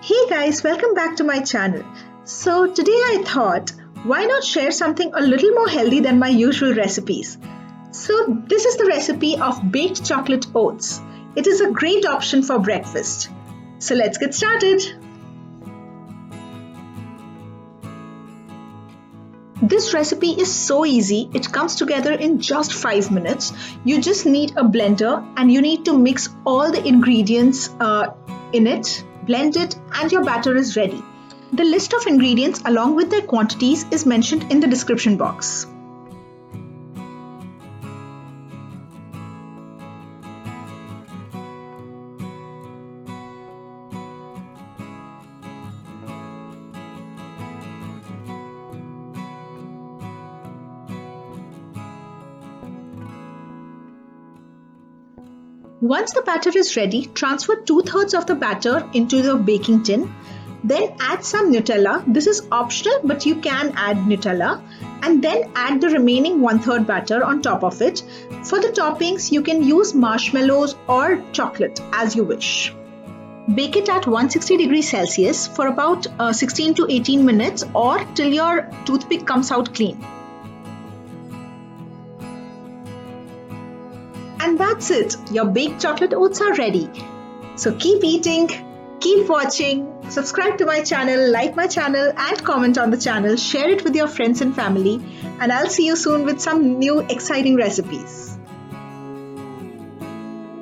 Hey guys, welcome back to my channel. So today I thought, why not share something a little more healthy than my usual recipes? So this is the recipe of baked chocolate oats. It is a great option for breakfast. So let's get started. This recipe is so easy, it comes together in just 5 minutes. You just need a blender and you need to mix all the ingredients in it, blend it, and your batter is ready. The list of ingredients along with their quantities is mentioned in the description box. Once the batter is ready, transfer 2/3 of the batter into the baking tin. Then add some Nutella. This is optional, but you can add Nutella. And then add the remaining 1/3 batter on top of it. For the toppings, you can use marshmallows or chocolate as you wish. Bake it at 160 degrees Celsius for about 16 to 18 minutes or till your toothpick comes out clean. And that's it, your baked chocolate oats are ready. So keep eating, keep watching, subscribe to my channel, like my channel and comment on the channel, share it with your friends and family, and I'll see you soon with some new exciting recipes.